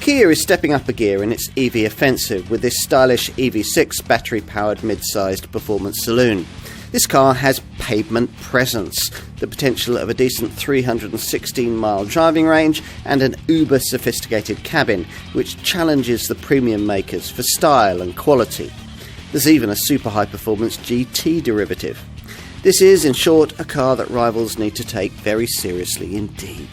Kia is stepping up a gear in its EV offensive with this stylish EV6 battery-powered mid-sized performance saloon. This car has pavement presence, the potential of a decent 316-mile driving range and an uber-sophisticated cabin, which challenges the premium makers for style and quality. There's even a super high-performance GT derivative. This is, in short, a car that rivals need to take very seriously indeed.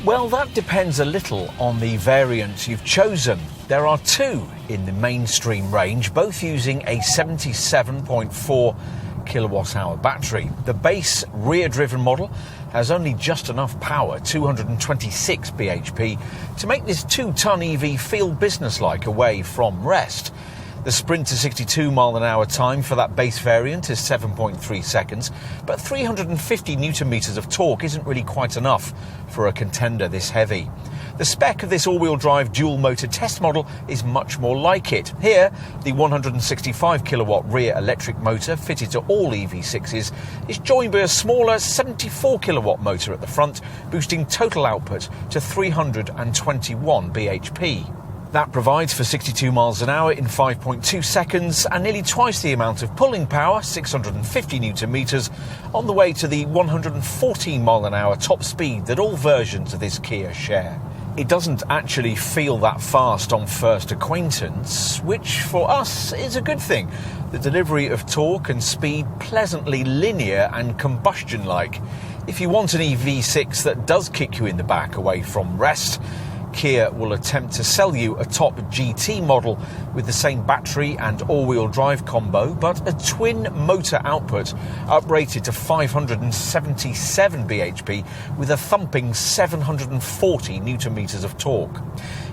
Well, that depends a little on the variant you've chosen. There are two in the mainstream range, both using a 77.4 kilowatt-hour battery. The base rear-driven model has only just enough power, 226 bhp, to make this 2-ton EV feel businesslike away from rest. The sprint to 62 mile/hour time for that base variant is 7.3 seconds, but 350 newton-meters of torque isn't really quite enough for a contender this heavy. The spec of this all-wheel drive dual-motor test model is much more like it. Here, the 165 kilowatt rear electric motor fitted to all EV6s is joined by a smaller 74 kilowatt motor at the front, boosting total output to 321 bhp. That provides for 62 miles an hour in 5.2 seconds and nearly twice the amount of pulling power, 650 newton meters, on the way to the 114 mile an hour top speed that all versions of this Kia share. It doesn't actually feel that fast on first acquaintance, which for us is a good thing. The delivery of torque and speed pleasantly linear and combustion-like. If you want an EV6 that does kick you in the back away from rest, Kia will attempt to sell you a top GT model with the same battery and all-wheel drive combo, but a twin motor output uprated to 577 bhp with a thumping 740 newton-meters of torque.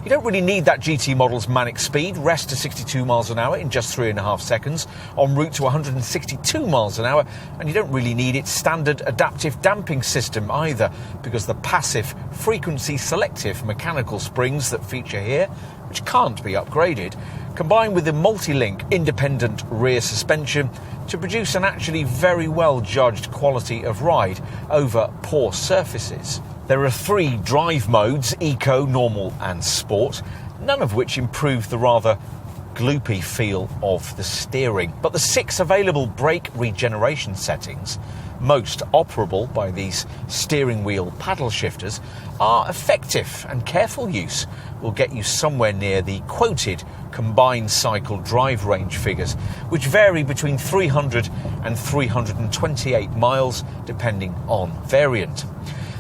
You don't really need that GT model's manic speed, rest to 62 miles an hour in just 3.5 seconds, en route to 162 miles an hour, and you don't really need its standard adaptive damping system either, because the passive, frequency-selective mechanical springs that feature here, which can't be upgraded, combine with the multi-link independent rear suspension to produce an actually very well-judged quality of ride over poor surfaces. There are 3 drive modes, Eco, Normal and Sport, none of which improve the rather gloopy feel of the steering. But the 6 available brake regeneration settings, most operable by these steering wheel paddle shifters, are effective, and careful use will get you somewhere near the quoted combined cycle drive range figures, which vary between 300 and 328 miles depending on variant.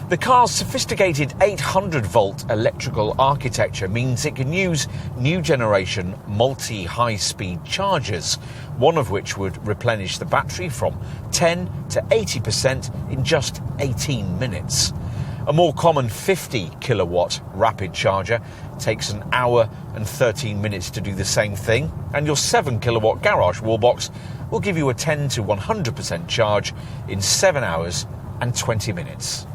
The car's sophisticated 800-volt electrical architecture means it can use new generation multi-high-speed chargers, one of which would replenish the battery from 10 to 80% in just 18 minutes. A more common 50 kilowatt rapid charger takes an hour and 13 minutes to do the same thing, and your 7 kilowatt garage wall box will give you a 10 to 100% charge in 7 hours and 20 minutes.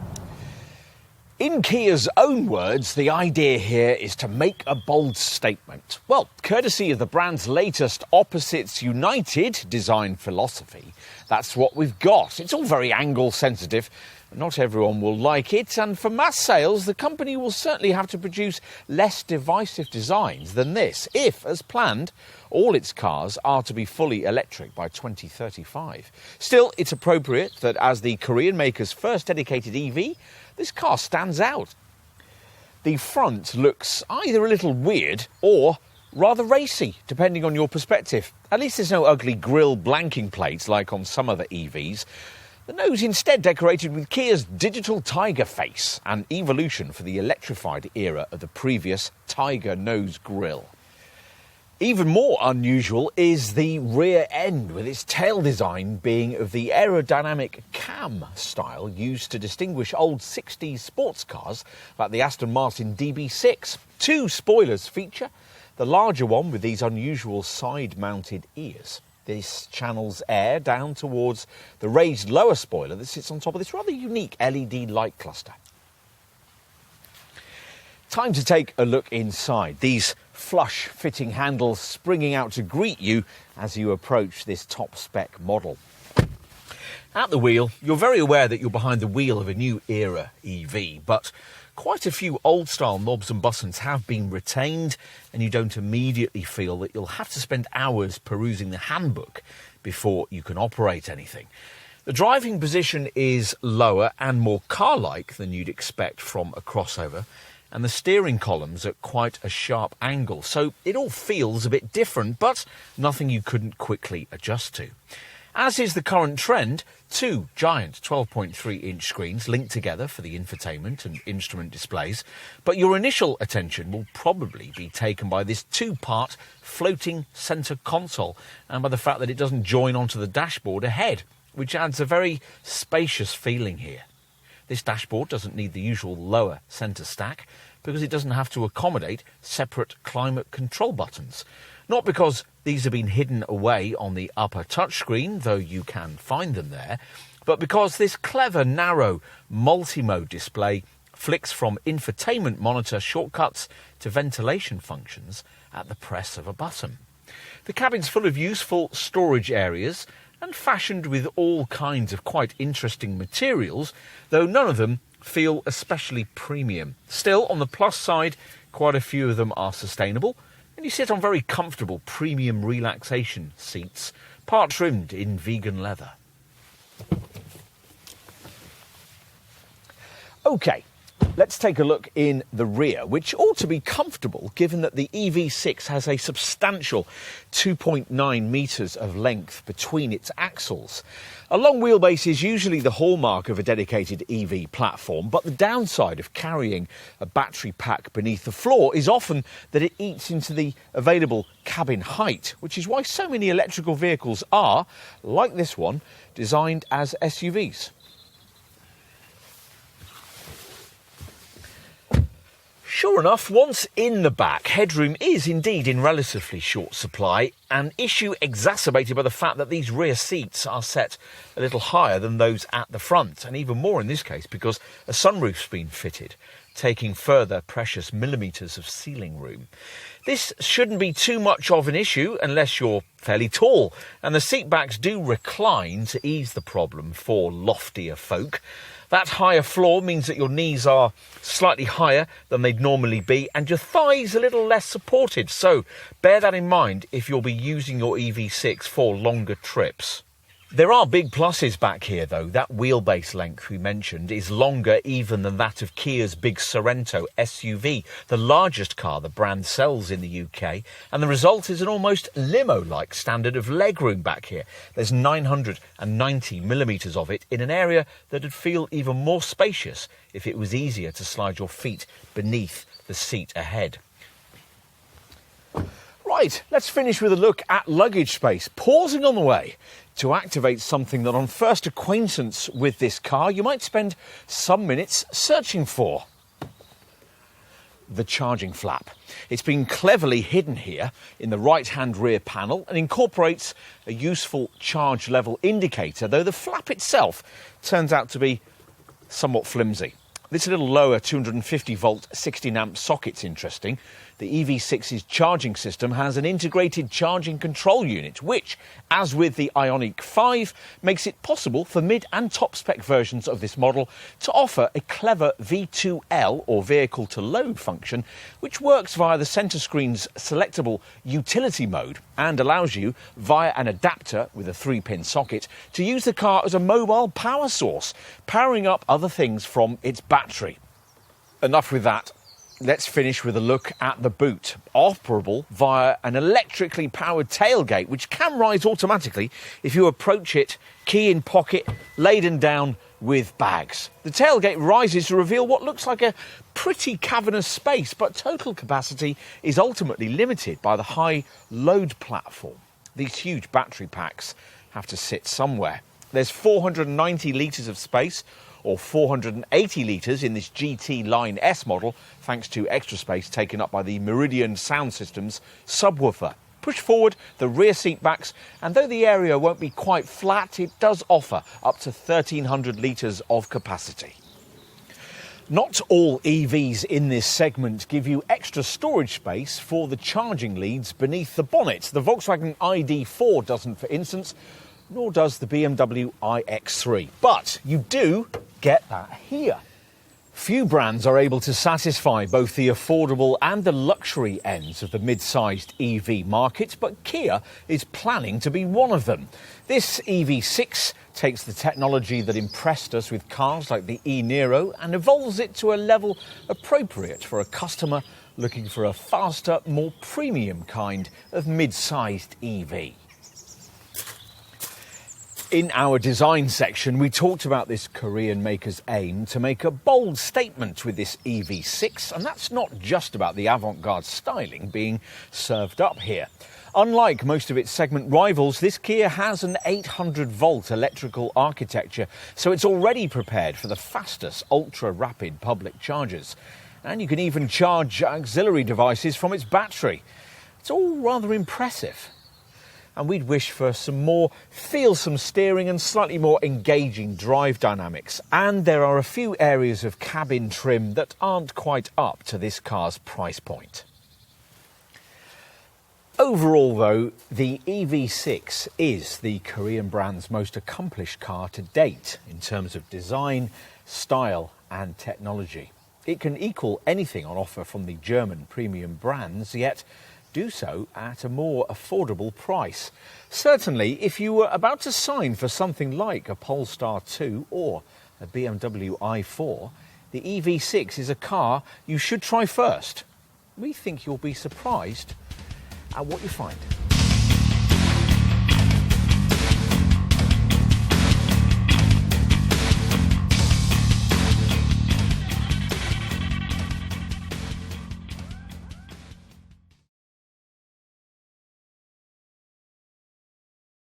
In Kia's own words, the idea here is to make a bold statement. Well, courtesy of the brand's latest Opposites United design philosophy, that's what we've got. It's all very angle sensitive. Not everyone will like it, and for mass sales, the company will certainly have to produce less divisive designs than this, if, as planned, all its cars are to be fully electric by 2035. Still, it's appropriate that as the Korean maker's first dedicated EV, this car stands out. The front looks either a little weird or rather racy, depending on your perspective. At least there's no ugly grille blanking plates like on some other EVs. The nose instead decorated with Kia's digital tiger face, an evolution for the electrified era of the previous tiger nose grille. Even more unusual is the rear end, with its tail design being of the aerodynamic cam style used to distinguish old 60s sports cars like the Aston Martin DB6. 2 spoilers feature, the larger one with these unusual side-mounted ears. This channels air down towards the raised lower spoiler that sits on top of this rather unique LED light cluster. Time to take a look inside. These flush-fitting handles springing out to greet you as you approach this top-spec model. At the wheel, you're very aware that you're behind the wheel of a new era EV, but quite a few old-style knobs and buttons have been retained, and you don't immediately feel that you'll have to spend hours perusing the handbook before you can operate anything. The driving position is lower and more car-like than you'd expect from a crossover, and the steering column's at quite a sharp angle, so it all feels a bit different, but nothing you couldn't quickly adjust to. As is the current trend, two giant 12.3-inch screens linked together for the infotainment and instrument displays, but your initial attention will probably be taken by this two-part floating centre console and by the fact that it doesn't join onto the dashboard ahead, which adds a very spacious feeling here. This dashboard doesn't need the usual lower centre stack because it doesn't have to accommodate separate climate control buttons. Not because these have been hidden away on the upper touchscreen, though you can find them there, but because this clever, narrow, multi-mode display flicks from infotainment monitor shortcuts to ventilation functions at the press of a button. The cabin's full of useful storage areas and fashioned with all kinds of quite interesting materials, though none of them feel especially premium. Still, on the plus side, quite a few of them are sustainable, and you sit on very comfortable premium relaxation seats, part trimmed in vegan leather. OK, let's take a look in the rear, which ought to be comfortable given that the EV6 has a substantial 2.9 metres of length between its axles. A long wheelbase is usually the hallmark of a dedicated EV platform, but the downside of carrying a battery pack beneath the floor is often that it eats into the available cabin height, which is why so many electrical vehicles are, like this one, designed as SUVs. Sure enough, once in the back, headroom is indeed in relatively short supply, an issue exacerbated by the fact that these rear seats are set a little higher than those at the front, and even more in this case because a sunroof's been fitted, taking further precious millimetres of ceiling room. This shouldn't be too much of an issue unless you're fairly tall, and the seat backs do recline to ease the problem for loftier folk. That higher floor means that your knees are slightly higher than they'd normally be and your thighs a little less supported. So bear that in mind if you'll be using your EV6 for longer trips. There are big pluses back here though. That wheelbase length we mentioned is longer even than that of Kia's big Sorento SUV, the largest car the brand sells in the UK, and the result is an almost limo-like standard of legroom back here. There's 990 millimetres of it in an area that'd feel even more spacious if it was easier to slide your feet beneath the seat ahead. Right, let's finish with a look at luggage space, pausing on the way to activate something that on first acquaintance with this car you might spend some minutes searching for. The charging flap. It's been cleverly hidden here in the right-hand rear panel and incorporates a useful charge level indicator, though the flap itself turns out to be somewhat flimsy. This little lower 250-volt 16-amp socket's interesting. The EV6's charging system has an integrated charging control unit, which, as with the Ioniq 5, makes it possible for mid and top-spec versions of this model to offer a clever V2L, or vehicle-to-load function, which works via the centre screen's selectable utility mode and allows you, via an adapter with a 3-pin socket, to use the car as a mobile power source, powering up other things from its battery. Enough with that. Let's finish with a look at the boot, operable via an electrically powered tailgate, which can rise automatically if you approach it, key in pocket, laden down with bags. The tailgate rises to reveal what looks like a pretty cavernous space, but total capacity is ultimately limited by the high load platform. These huge battery packs have to sit somewhere. There's 490 litres of space, or 480 litres in this GT Line S model, thanks to extra space taken up by the Meridian Sound System's subwoofer. Push forward the rear seat backs, and though the area won't be quite flat, it does offer up to 1,300 litres of capacity. Not all EVs in this segment give you extra storage space for the charging leads beneath the bonnet. The Volkswagen ID.4 doesn't, for instance, nor does the BMW iX3. But you do get that here. Few brands are able to satisfy both the affordable and the luxury ends of the mid-sized EV market, but Kia is planning to be one of them. This EV6 takes the technology that impressed us with cars like the e-Niro and evolves it to a level appropriate for a customer looking for a faster, more premium kind of mid-sized EV. In our design section, we talked about this Korean maker's aim to make a bold statement with this EV6, and that's not just about the avant-garde styling being served up here. Unlike most of its segment rivals, this Kia has an 800-volt electrical architecture, so it's already prepared for the fastest ultra-rapid public chargers. And you can even charge auxiliary devices from its battery. It's all rather impressive. And we'd wish for some more feelsome steering and slightly more engaging drive dynamics. And there are a few areas of cabin trim that aren't quite up to this car's price point. Overall, though, the EV6 is the Korean brand's most accomplished car to date in terms of design, style and technology. It can equal anything on offer from the German premium brands, yet do so at a more affordable price. Certainly, if you were about to sign for something like a Polestar 2 or a BMW i4, the EV6 is a car you should try first. We think you'll be surprised at what you find.